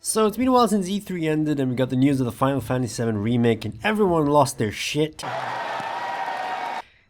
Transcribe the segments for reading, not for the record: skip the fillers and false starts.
So it's been a while since E3 ended and we got the news of the Final Fantasy VII Remake and everyone lost their shit.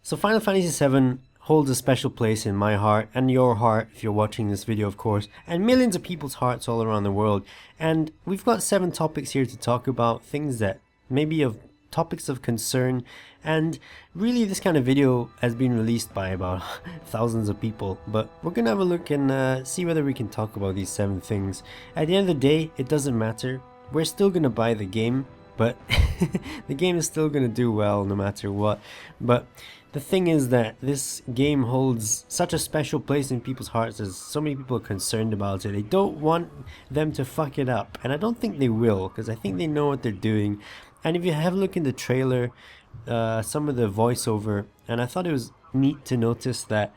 So Final Fantasy VII holds a special place in my heart and your heart if you're watching this video, of course, and millions of people's hearts all around the world. And we've got 7 topics here to talk about, things that maybe of topics of concern, and really this kind of video has been released by about thousands of people, but we're gonna have a look and see whether we can talk about these 7 things. At the end of the day, it doesn't matter. We're still gonna buy the game, but the game is still gonna do well no matter what. But the thing is that this game holds such a special place in people's hearts as so many people are concerned about it. They don't want them to fuck it up, and I don't think they will, because I think they know what they're doing. And if you have a look in the trailer, some of the voiceover, and I thought it was neat to notice that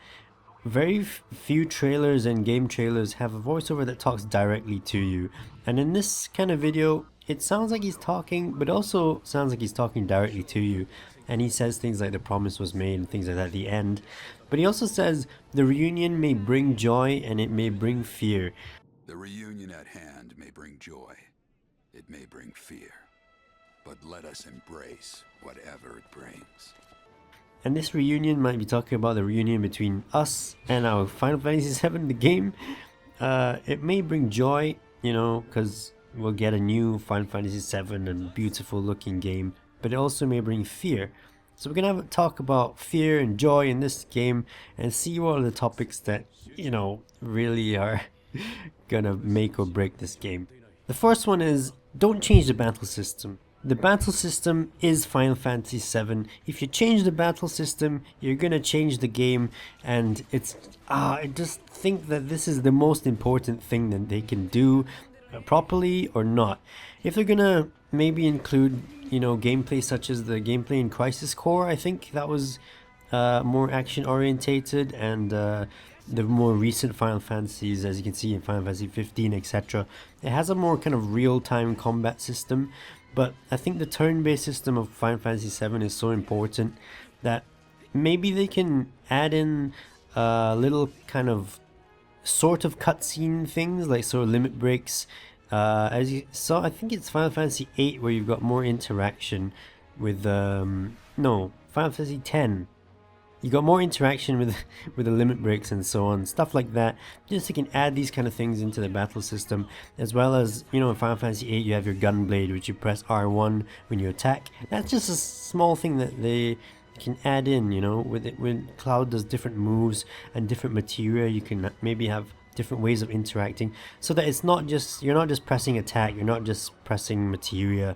very few trailers and game trailers have a voiceover that talks directly to you. And in this kind of video, it sounds like he's talking, but also sounds like he's talking directly to you. And he says things like the promise was made and things like that at the end. But he also says the reunion may bring joy and it may bring fear. The reunion at hand may bring joy. It may bring fear. But let us embrace whatever it brings. And this reunion might be talking about the reunion between us and our Final Fantasy VII, the game. It may bring joy, you know, because we'll get a new Final Fantasy VII and beautiful looking game. But it also may bring fear. So we're going to have a talk about fear and joy in this game and see what are the topics that, you know, really are going to make or break this game. The first one is, don't change the battle system. The battle system is Final Fantasy VII. If you change the battle system, you're gonna change the game, and I just think that this is the most important thing that they can do, properly or not. If they're gonna maybe include, you know, gameplay such as the gameplay in Crisis Core, I think that was more action orientated, and the more recent Final Fantasies, as you can see in Final Fantasy 15, etc., it has a more kind of real-time combat system. But I think the turn-based system of Final Fantasy VII is so important that maybe they can add in little kind of sort of cutscene things, like sort of limit breaks. As you saw, I think it's Final Fantasy VIII where you've got more interaction with no, Final Fantasy X. You got more interaction with the limit breaks and so on, stuff like that. Just you can add these kind of things into the battle system, as well as, you know, in Final Fantasy VIII you have your gun blade, which you press R1 when you attack. That's just a small thing that they can add in, you know, with it. When Cloud does different moves and different materia, you can maybe have different ways of interacting, so that it's not just, you're not just pressing attack, you're not just pressing materia.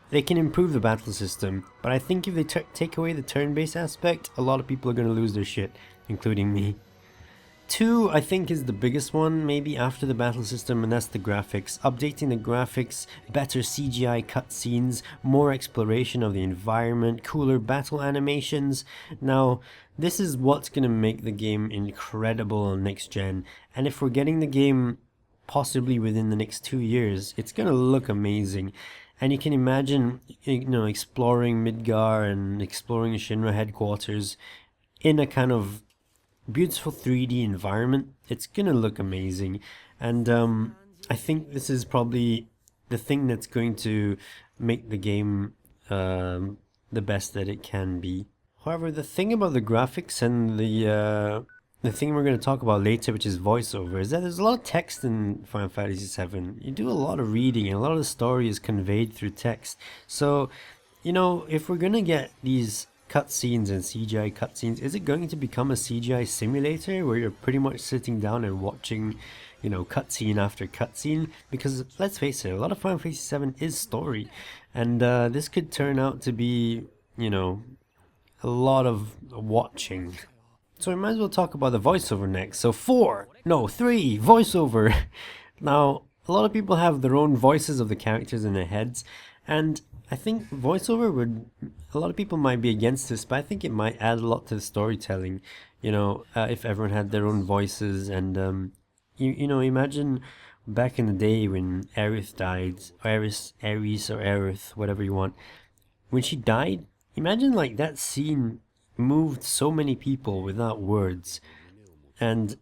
They can improve the battle system, but I think if they take away the turn-based aspect, a lot of people are going to lose their shit, including me. 2, I think, is the biggest one, maybe after the battle system, and that's the graphics. Updating the graphics, better CGI cutscenes, more exploration of the environment, cooler battle animations. Now, this is what's going to make the game incredible on next gen, and if we're getting the game possibly within the next 2 years, it's going to look amazing. And you can imagine, you know, exploring Midgar and exploring Shinra headquarters in a kind of beautiful 3D environment. It's gonna look amazing, and I think this is probably the thing that's going to make the game the best that it can be. However, the thing about the graphics and the thing we're going to talk about later, which is voiceover, is that there's a lot of text in Final Fantasy VII. You do a lot of reading, and a lot of the story is conveyed through text. So, you know, if we're going to get these cutscenes and CGI cutscenes, is it going to become a CGI simulator where you're pretty much sitting down and watching, you know, cutscene after cutscene? Because let's face it, a lot of Final Fantasy VII is story, and this could turn out to be, you know, a lot of watching. So we might as well talk about the voiceover next. So 3, voiceover. Now, a lot of people have their own voices of the characters in their heads, and I think voiceover would, a lot of people might be against this, but I think it might add a lot to the storytelling, you know, if everyone had their own voices. And you know, imagine back in the day when Aerith died, or Aerith or Aerith, whatever you want, when she died, imagine like that scene moved so many people without words, and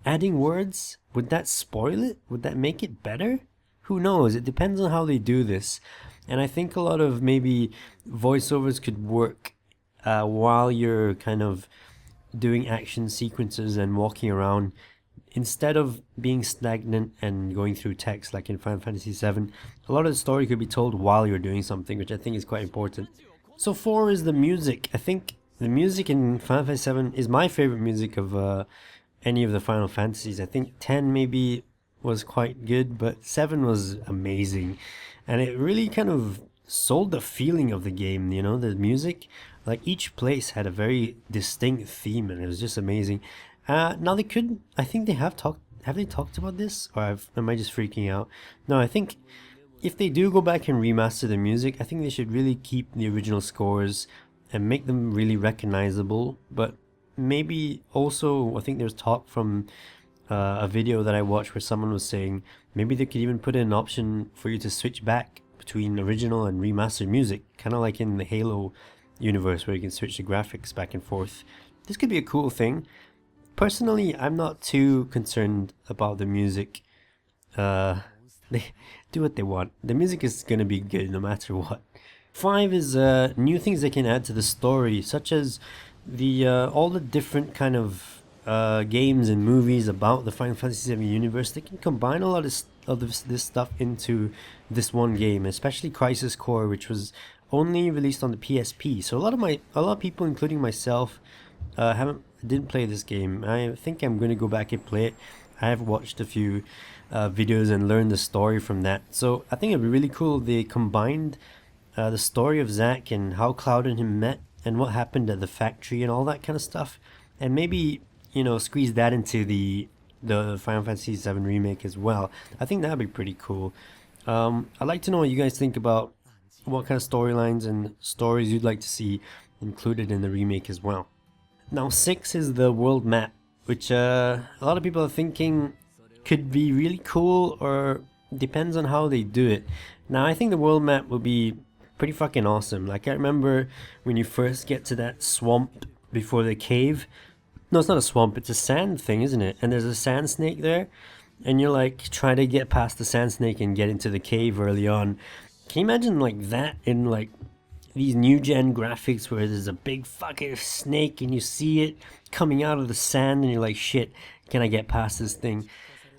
adding words, would that spoil it? Would that make it better? Who knows? It depends on how they do this. And I think a lot of maybe voiceovers could work while you're kind of doing action sequences and walking around, instead of being stagnant and going through text like in Final Fantasy VII. A lot of the story could be told while you're doing something, which I think is quite important. So 4 is the music. I think the music in Final Fantasy VII is my favorite music of any of the Final Fantasies. I think 10 maybe was quite good, but 7 was amazing. And it really kind of sold the feeling of the game, you know, the music. Like each place had a very distinct theme and it was just amazing. Now they could, I think they have they talked about this? Or am I just freaking out? No, I think if they do go back and remaster the music, I think they should really keep the original scores and make them really recognizable. But maybe also, I think there's talk from a video that I watched where someone was saying maybe they could even put in an option for you to switch back between original and remastered music, kind of like in the Halo universe where you can switch the graphics back and forth. This could be a cool thing. Personally, I'm not too concerned about the music. They do what they want. The music is gonna be good no matter what. 5 is new things they can add to the story, such as the all the different kind of games and movies about the Final Fantasy VII universe. They can combine a lot of this stuff into this one game, especially Crisis Core, which was only released on the PSP. So a lot of people, including myself, didn't play this game. I think I'm going to go back and play it. I have watched a few videos and learned the story from that. So I think it'd be really cool if they combined the story of Zack and how Cloud and him met and what happened at the factory and all that kind of stuff, and maybe, you know, squeeze that into the Final Fantasy VII Remake as well. I think that'd be pretty cool. I'd like to know what you guys think about what kind of storylines and stories you'd like to see included in the remake as well. Now 6 is the world map, which a lot of people are thinking could be really cool, or depends on how they do it. Now I think the world map will be pretty fucking awesome. Like I remember when you first get to that swamp before the cave. No, it's not a swamp, it's a sand thing, isn't it? And there's a sand snake there, and you're like trying to get past the sand snake and get into the cave early on. Can you imagine like that in like these new gen graphics where there's a big fucking snake and you see it coming out of the sand and you're like, shit, can I get past this thing?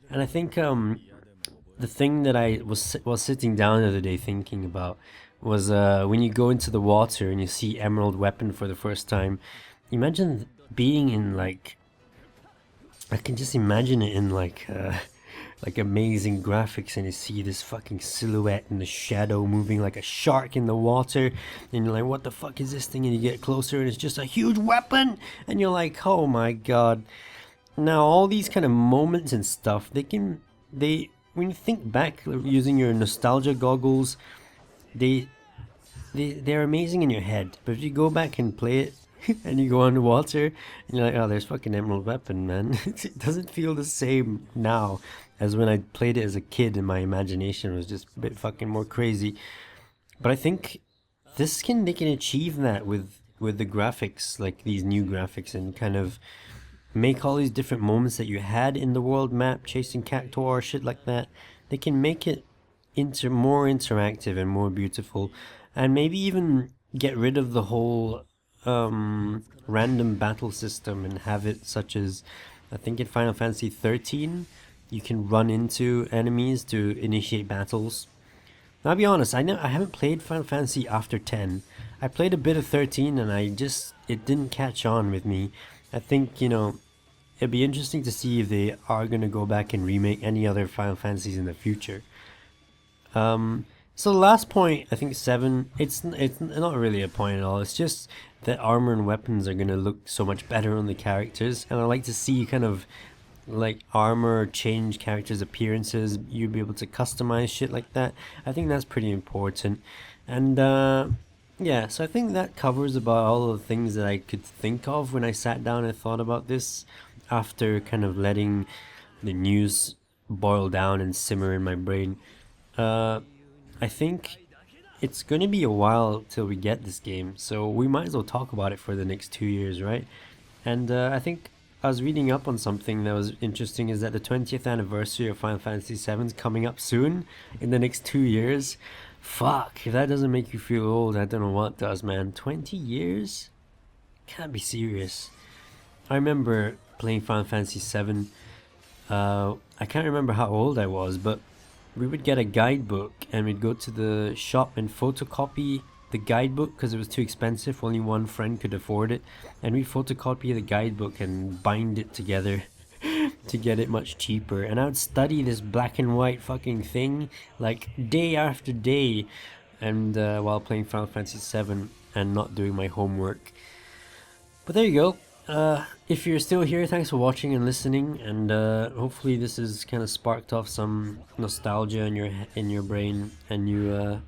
And I think the thing that I was sitting down the other day thinking about was when you go into the water and you see Emerald Weapon for the first time. Imagine being in like, I can just imagine it in like amazing graphics, and you see this fucking silhouette in the shadow moving like a shark in the water, and you're like, what the fuck is this thing? And you get closer and it's just a huge weapon, and you're like, oh my god. Now all these kind of moments and stuff, when you think back using your nostalgia goggles, they're amazing in your head, but if you go back and play it and you go underwater and you're like, oh, there's fucking Emerald Weapon, man. It doesn't feel the same now as when I played it as a kid and my imagination was just a bit fucking more crazy. But I think they can achieve that with the graphics, like these new graphics, and kind of make all these different moments that you had in the world map, chasing Cactuar or shit like that. They can make it more interactive and more beautiful, and maybe even get rid of the whole random battle system and have it such as, I think in Final Fantasy 13 you can run into enemies to initiate battles. Now, I'll be honest, I haven't played Final Fantasy after 10. I played a bit of 13 and it didn't catch on with me. I think, you know, it'd be interesting to see if they are going to go back and remake any other Final Fantasies in the future. So the last point, I think 7, it's not really a point at all. It's just that armor and weapons are going to look so much better on the characters, and I like to see kind of like armor change characters' appearances. You'll be able to customize shit like that. I think that's pretty important. And yeah, so I think that covers about all of the things that I could think of when I sat down and thought about this, after kind of letting the news boil down and simmer in my brain. I think it's going to be a while till we get this game, so we might as well talk about it for the next 2 years, right? And I think I was reading up on something that was interesting, is that the 20th anniversary of Final Fantasy VII is coming up soon, in the next 2 years. Fuck, if that doesn't make you feel old, I don't know what does, man. 20 years? Can't be serious. I remember playing Final Fantasy VII. I can't remember how old I was, but we would get a guidebook and we'd go to the shop and photocopy the guidebook because it was too expensive. Only one friend could afford it, and we'd photocopy the guidebook and bind it together to get it much cheaper. And I would study this black and white fucking thing like day after day, and while playing Final Fantasy VII and not doing my homework. But there you go. If you're still here, thanks for watching and listening, and hopefully this has kind of sparked off some nostalgia in your brain, and you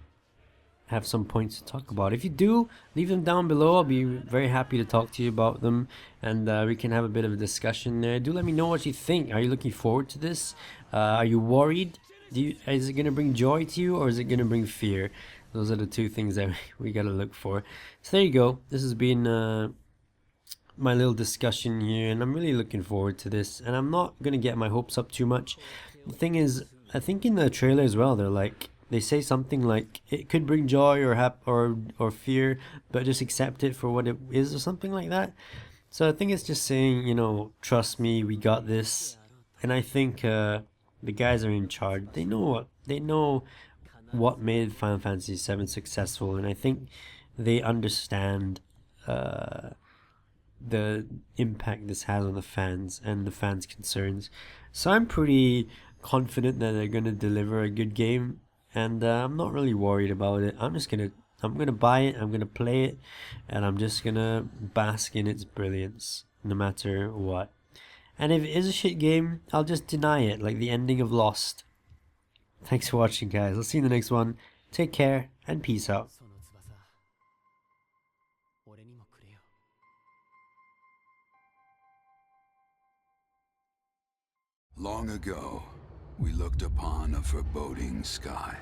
have some points to talk about. If you do, leave them down below. I'll be very happy to talk to you about them, and we can have a bit of a discussion there. Do let me know what you think. Are you looking forward to this? Are you worried? Is it gonna bring joy to you, or is it gonna bring fear? Those are the two things that we gotta look for. So there you go. This has been my little discussion here, and I'm really looking forward to this, and I'm not gonna get my hopes up too much. The thing is, I think in the trailer as well, they say something like it could bring joy or fear, but just accept it for what it is, or something like that. So I think it's just saying, you know, trust me, we got this. And I think the guys are in charge. They know what made Final Fantasy VII successful, and I think they understand the impact this has on the fans and the fans' concerns. So I'm pretty confident that they're gonna deliver a good game, and I'm not really worried about it. I'm gonna buy it, I'm gonna play it, and I'm just gonna bask in its brilliance no matter what. And if it is a shit game, I'll just deny it, like the ending of Lost. Thanks for watching, guys. I'll see you in the next one. Take care and peace out. Long ago, we looked upon a foreboding sky.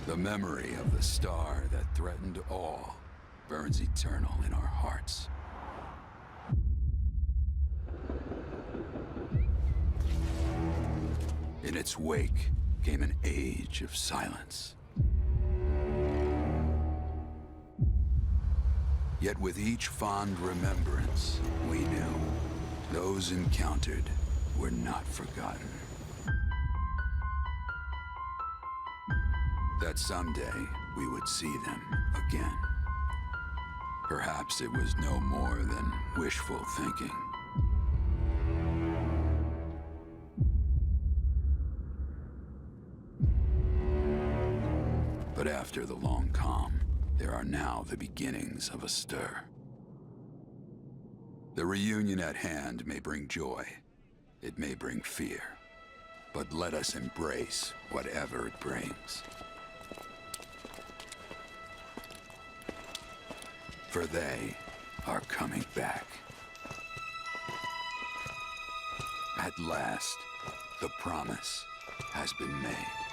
The memory of the star that threatened all burns eternal in our hearts. In its wake came an age of silence. Yet with each fond remembrance, we knew those encountered were not forgotten. That someday we would see them again. Perhaps it was no more than wishful thinking. But after the long calm, there are now the beginnings of a stir. The reunion at hand may bring joy, it may bring fear, but let us embrace whatever it brings. For they are coming back. At last, the promise has been made.